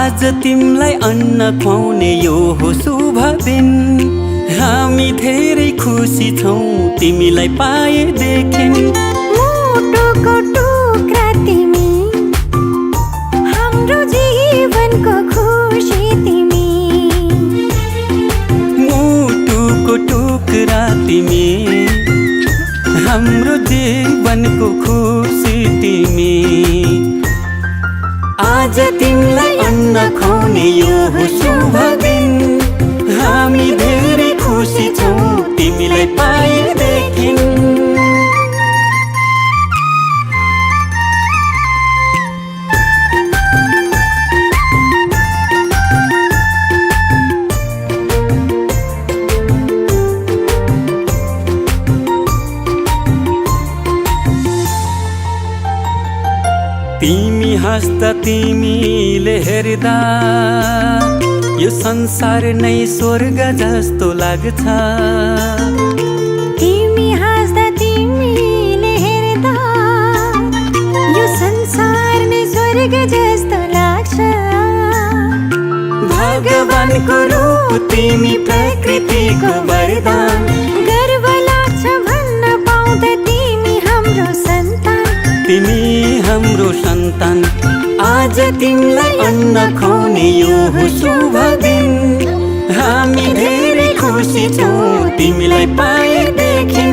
आज तिमलाई अन्न खुवाउने यो हो शुभ दिन। हामी धेरै खुसी छौँ तिमीलाई पाएदेखि। मुटुको टुक्रा तिमी, हाम्रो जीवनको खुसी तिमी। मुटुको टुक्रा तिमी, हाम्रो जीवनको खुसी तिमी। आज तिमीलाई अन्न खुवाउने यो हो शुभ दिन। हामी धेरै खुसी छौँ तिमीलाई पाएदेखि। हाँस्दा तिमीले हेर्दा यो संसार नै स्वर्ग जस्तो लाग्छ। तिमी हाँस्दा तिमीले हेर्दा यो संसार नै स्वर्ग जस्तो लाग्छ। भगवानको रूप तिमी प्रकृतिको वरदान, गर्व लाग्छ भन्न पाउँदा तिमी हाम्रो सन्तान। तिमी हाम्रो सन्तान। आज तिमीलाई अन्न खुवाउने यो शुभ दिन, हामी धेरै खुसी छौँ तिमीलाई पाएदेखि।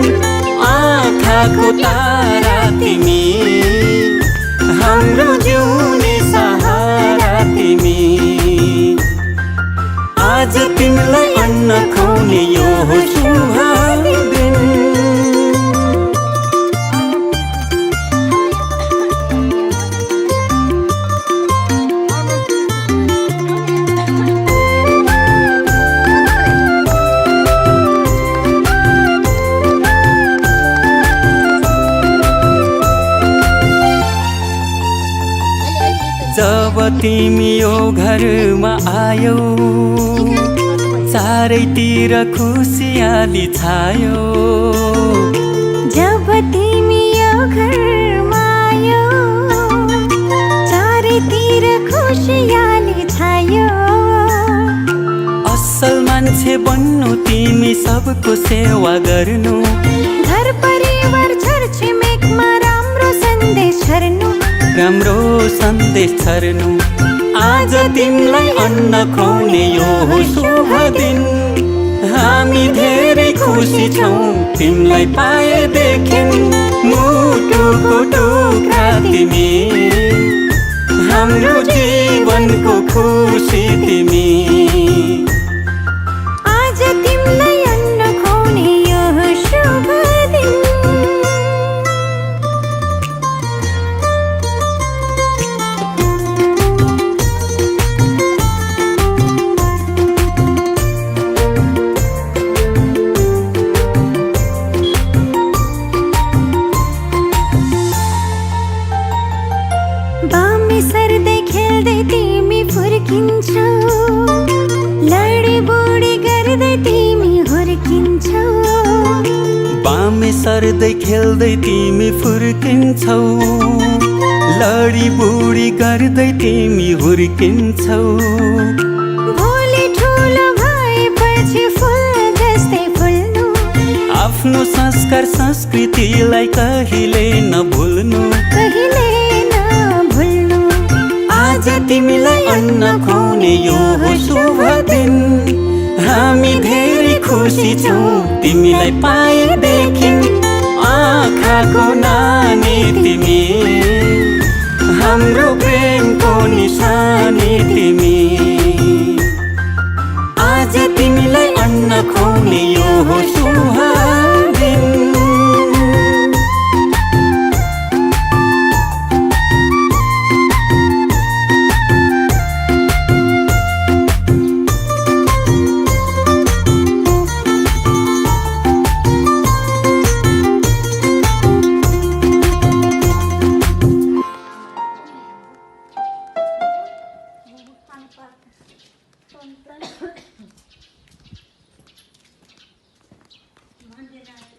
आँखाको तारा तिमी, हाम्रो जिउने सहारा तिमी। आज तिमीलाई अन्न खुवाउने यो शुभ दिन। जब तिमी यो घरमा आयौ चारैतिर खुसियाली छायो। जब तिमी यो घरमा आयौ चारैतिर खुसियाली छायो। असल मान्छे बन्नु तिमी सबको सेवा गर्नु, घर परिवार छरछिमेकमा राम्रो सन्देश छर्नु। राम्रो सन्देश छर्नु। आज तिमीलाई अन्न खुवाउने यो शुभ दिन, हामी धेरै खुसी छौँ तिमीलाई पाएदेखि। मुटुको टुक्रा तिमी, हाम्रो जीवनको खुसी तिमी। आज तिमीलाई अन्न खुवाउने यो शुभ दिन। बामे सर्दै खेल्दै तिमी फुर्किन्छौ, लडी बुडी गर्दै तिमी हुर्किन्छौ। बामे सर्दै खेल्दै तिमी फुर्किन्छौ, लडी बुडी गर्दै तिमी हुर्किन्छौ। भोलि ठुलो भएपछि फुल जस्तै फुल्नु, आफ्नो संस्कार संस्कृतिलाई कहिले नभुल्नु, कहिले नभुल्नु। आज तिमीलाई अन्न खुवाउने यो शुभ दिन, हामी धेरै खुसी छौँ तिमीलाई पाएदेखि। आँखाको नानी तिमी, हाम्रो प्रेमको निशानी तिमी। आज तिमीलाई अन्न खुवाउने यो शुभ दिन। Monday night,